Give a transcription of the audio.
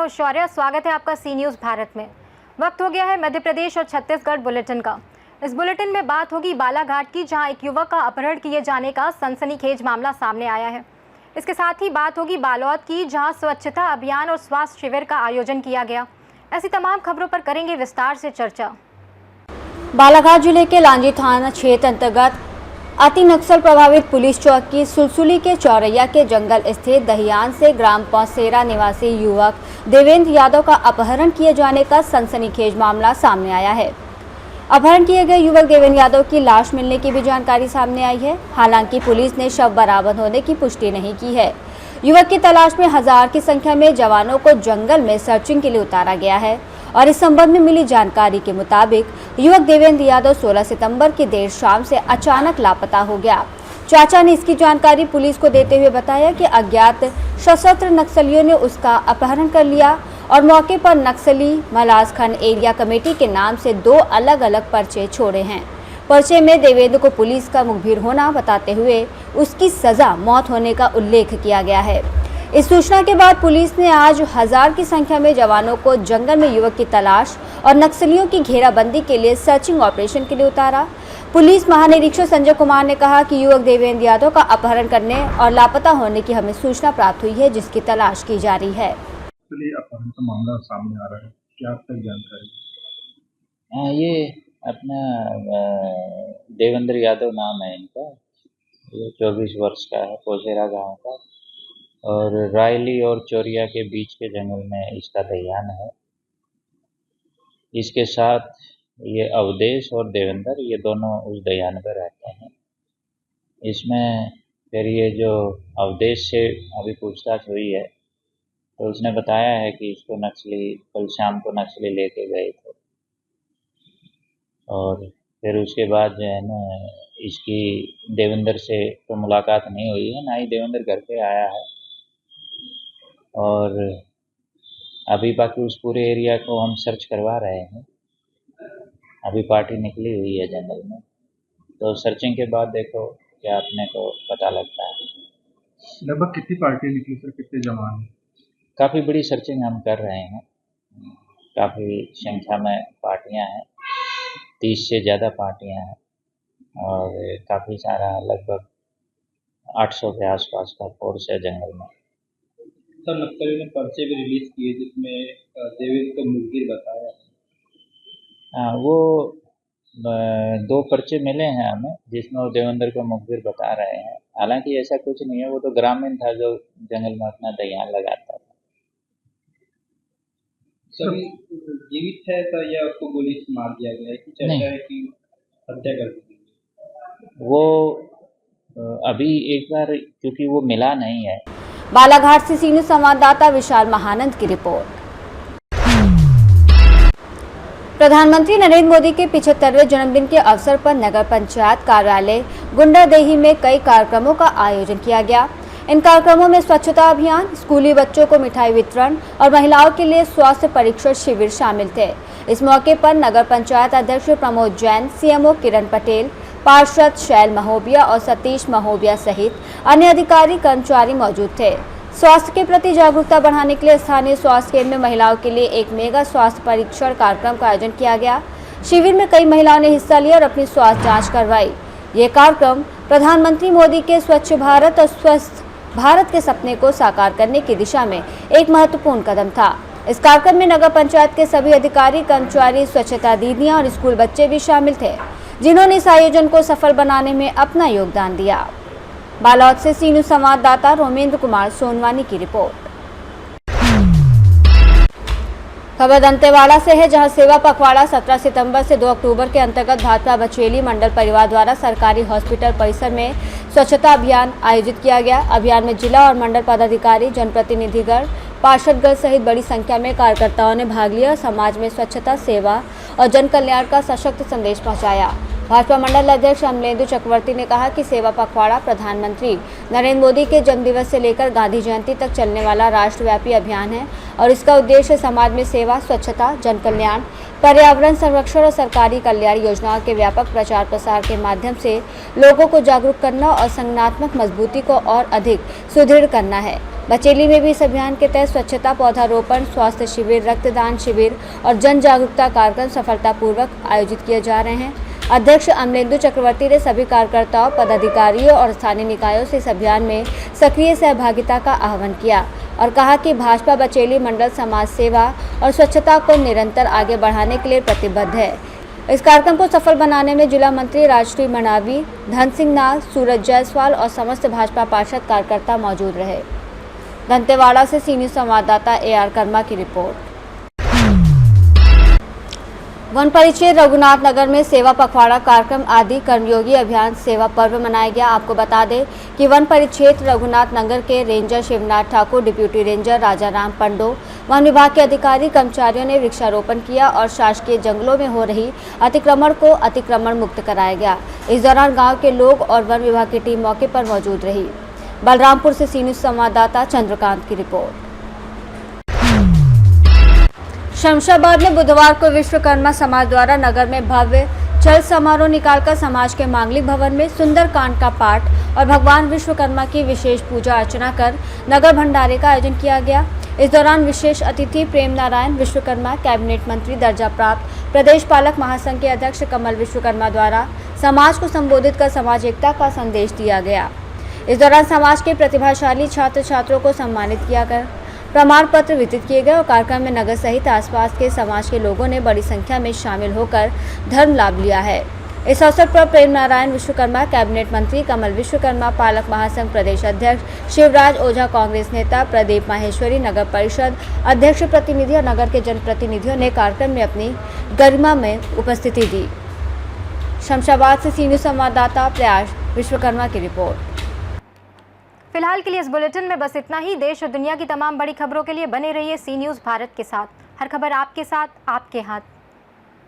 हूं शौर्य। स्वागत है आपका सी न्यूज़ भारत में। वक्त हो गया है मध्य प्रदेश और छत्तीसगढ़ बुलेटिन का। इस बुलेटिन में बात होगी बालाघाट की, जहां एक युवक का अपहरण किए जाने का सनसनीखेज मामला सामने आया है। इसके साथ ही बात होगी बालोद की, जहां स्वच्छता अभियान और स्वास्थ्य शिविर का आयोजन किया गया। ऐसी तमाम खबरों पर करेंगे विस्तार से चर्चा। बालाघाट जिले के लांजी थाना क्षेत्र अंतर्गत अति नक्सल प्रभावित पुलिस चौकी सुलसुली के चौरैया के जंगल स्थित दहियान से ग्राम पौसेरा निवासी युवक देवेंद्र यादव का अपहरण किए जाने का सनसनीखेज मामला सामने आया है। अपहरण किए गए युवक देवेंद्र यादव की लाश मिलने की भी जानकारी सामने आई है। हालांकि पुलिस ने शव बरामद होने की पुष्टि नहीं की है। युवक की तलाश में 1000 की संख्या में जवानों को जंगल में सर्चिंग के लिए उतारा गया है और इस संबंध में मिली जानकारी के मुताबिक युवक देवेंद्र यादव 16 सितंबर की देर शाम से अचानक लापता हो गया। चाचा ने इसकी जानकारी पुलिस को देते हुए बताया कि अज्ञात सशस्त्र नक्सलियों ने उसका अपहरण कर लिया और मौके पर नक्सली मलासखंड एरिया कमेटी के नाम से 2 अलग अलग पर्चे छोड़े हैं। पर्चे में देवेंद्र को पुलिस का मुखबिर होना बताते हुए उसकी सजा मौत होने का उल्लेख किया गया है। इस सूचना के बाद पुलिस ने आज 1000 की संख्या में जवानों को जंगल में युवक की तलाश और नक्सलियों की घेराबंदी के लिए सर्चिंग ऑपरेशन के लिए उतारा। पुलिस महानिरीक्षक संजय कुमार ने कहा कि युवक देवेंद्र यादव का अपहरण करने और लापता होने की हमें सूचना प्राप्त हुई है, जिसकी तलाश की जा रही है। अपहरण का मामला सामने आ रहा है, क्या आप तक जानकारी? ये अपना देवेंद्र यादव नाम है इनका। ये 24 वर्ष का है, पोसेरा गांव का, और रायली और चौरिया के बीच के जंगल में इसका दहियान है। इसके साथ ये अवधेश और देवेंद्र, ये दोनों उस दहियान पर रहते हैं। इसमें फिर ये जो अवधेश से अभी पूछताछ हुई है तो उसने बताया है कि इसको नक्सली कल शाम को नक्सली लेके गए थे, और फिर उसके बाद जो है ना इसकी देवेंद्र से तो मुलाकात नहीं हुई है, ना ही देवेंद्र घर पे आया है। और अभी बाकी उस पूरे एरिया को हम सर्च करवा रहे हैं। अभी पार्टी निकली हुई है जंगल में, तो सर्चिंग के बाद देखो क्या अपने को पता लगता है। लगभग कितनी पार्टी निकली सर, कितने जवान? काफ़ी बड़ी सर्चिंग हम कर रहे हैं। काफ़ी संख्या में पार्टियां हैं, 30 से ज़्यादा पार्टियां हैं, और काफ़ी सारा लगभग 800 के आसपास का फोर्स है जंगल में। सर, नक्सलियों ने पर्चे भी रिलीज किए जिसमें देवेंद्र को मुखबिर बताया। हाँ, वो 2 पर्चे मिले हैं हमें जिसमें वो देवेंद्र को मुखबिर बता रहे हैं। हालांकि ऐसा कुछ नहीं है, वो तो ग्रामीण था जो जंगल में अपना दहियान लगाता था। सभी जीवित है सर, या उसको गोली से मार दिया गया है कि चर्चा है कि हत्या कर दी? वो अभी एक बार क्योंकि वो मिला नहीं है। बालाघाट से सीनियर संवाददाता विशाल महानंद की रिपोर्ट। प्रधानमंत्री नरेंद्र मोदी के 75वें जन्मदिन के अवसर पर नगर पंचायत कार्यालय गुंडादेही में कई कार्यक्रमों का आयोजन किया गया। इन कार्यक्रमों में स्वच्छता अभियान, स्कूली बच्चों को मिठाई वितरण और महिलाओं के लिए स्वास्थ्य परीक्षण शिविर शामिल थे। इस मौके पर नगर पंचायत अध्यक्ष प्रमोद जैन, सीएमओ किरण पटेल, पार्षद शैल महोबिया और सतीश महोबिया सहित अन्य अधिकारी कर्मचारी मौजूद थे। स्वास्थ्य के प्रति जागरूकता बढ़ाने के लिए स्थानीय स्वास्थ्य केंद्र में महिलाओं के लिए एक मेगा स्वास्थ्य परीक्षण कार्यक्रम का आयोजन किया गया। शिविर में कई महिलाओं ने हिस्सा लिया और अपनी स्वास्थ्य जांच करवाई। ये कार्यक्रम प्रधानमंत्री मोदी के स्वच्छ भारत और स्वस्थ भारत के सपने को साकार करने की दिशा में एक महत्वपूर्ण कदम था। इस कार्यक्रम में नगर पंचायत के सभी अधिकारी, कर्मचारी, स्वच्छता दीदियां और स्कूल बच्चे भी शामिल थे, जिन्होंने इस आयोजन को सफल बनाने में अपना योगदान दिया। बालोद से सी न्यूज़ संवाददाता रोमेंद्र कुमार सोनवानी की रिपोर्ट। खबर दंतेवाड़ा से है, जहां सेवा पखवाड़ा 17 सितंबर से 2 अक्टूबर के अंतर्गत भाजपा बचेली मंडल परिवार द्वारा सरकारी हॉस्पिटल परिसर में स्वच्छता अभियान आयोजित किया गया। अभियान में जिला और मंडल पदाधिकारी, जनप्रतिनिधिगण, पार्षदगण सहित बड़ी संख्या में कार्यकर्ताओं ने भाग लिया और समाज में स्वच्छता, सेवा और जन कल्याण का सशक्त संदेश पहुंचाया। भाजपा मंडल अध्यक्ष अमलेंदु चक्रवर्ती ने कहा कि सेवा पखवाड़ा प्रधानमंत्री नरेंद्र मोदी के जन्मदिवस से लेकर गांधी जयंती तक चलने वाला राष्ट्रव्यापी अभियान है और इसका उद्देश्य समाज में सेवा, स्वच्छता, जन कल्याण, पर्यावरण संरक्षण और सरकारी कल्याण योजनाओं के व्यापक प्रचार प्रसार के माध्यम से लोगों को जागरूक करना और संगठनात्मक मजबूती को और अधिक सुदृढ़ करना है। बचेली में भी इस अभियान के तहत स्वच्छता, पौधारोपण, स्वास्थ्य शिविर, रक्तदान शिविर और जन जागरूकता कार्यक्रम सफलतापूर्वक आयोजित किए जा रहे हैं। अध्यक्ष अमलेंदु चक्रवर्ती ने सभी कार्यकर्ताओं, पदाधिकारियों और स्थानीय निकायों से इस अभियान में सक्रिय सहभागिता का आह्वान किया और कहा कि भाजपा बचेली मंडल समाज सेवा और स्वच्छता को निरंतर आगे बढ़ाने के लिए प्रतिबद्ध है। इस कार्यक्रम को सफल बनाने में जिला मंत्री राजश्री मनावी, धन सिंह नाग, सूरज जायसवाल और समस्त भाजपा पार्षद कार्यकर्ता मौजूद रहे। दंतेवाड़ा से सी न्यूज़ संवाददाता AR कर्मा की रिपोर्ट। वन परिक्षेत्र रघुनाथ नगर में सेवा पखवाड़ा कार्यक्रम आदि कर्मयोगी अभियान सेवा पर्व मनाया गया। आपको बता दें कि वन परिक्षेत्र रघुनाथ नगर के ranger Shivnath Thakur, deputy ranger Raja Ram Pando, वन विभाग के अधिकारी कर्मचारियों ने वृक्षारोपण किया और शासकीय जंगलों में हो रही अतिक्रमण को अतिक्रमण मुक्त कराया गया। इस दौरान गाँव के लोग और वन विभाग की टीम मौके पर मौजूद रही। बलरामपुर से सी न्यूज़ संवाददाता चंद्रकांत की रिपोर्ट। शमशाबाद में बुधवार को विश्वकर्मा समाज द्वारा नगर में भव्य चल समारोह निकालकर समाज के मांगलिक भवन में सुंदर कांड का पाठ और भगवान विश्वकर्मा की विशेष पूजा अर्चना कर नगर भंडारे का आयोजन किया गया। इस दौरान विशेष अतिथि प्रेम नारायण विश्वकर्मा, कैबिनेट मंत्री दर्जा प्राप्त प्रदेश पालक महासंघ के अध्यक्ष कमल विश्वकर्मा द्वारा समाज को संबोधित कर समाज एकता का संदेश दिया गया। इस दौरान समाज के प्रतिभाशाली छात्र छात्रों को सम्मानित किया कर प्रमाण पत्र वितरित किए गए और कार्यक्रम में नगर सहित आसपास के समाज के लोगों ने बड़ी संख्या में शामिल होकर धर्म लाभ लिया है। इस अवसर पर प्रेम नारायण विश्वकर्मा, कैबिनेट मंत्री कमल विश्वकर्मा, पालक महासंघ प्रदेश अध्यक्ष शिवराज ओझा, कांग्रेस नेता प्रदीप माहेश्वरी, नगर परिषद अध्यक्ष प्रतिनिधि और नगर के जनप्रतिनिधियों ने कार्यक्रम में अपनी गरिमा में उपस्थिति दी। शमशाबाद से सी न्यूज़ संवाददाता प्रयास विश्वकर्मा की रिपोर्ट। फिलहाल के लिए इस बुलेटिन में बस इतना ही। देश और दुनिया की तमाम बड़ी खबरों के लिए बने रहिए सी न्यूज़ भारत के साथ। हर खबर आपके साथ, आपके हाथ।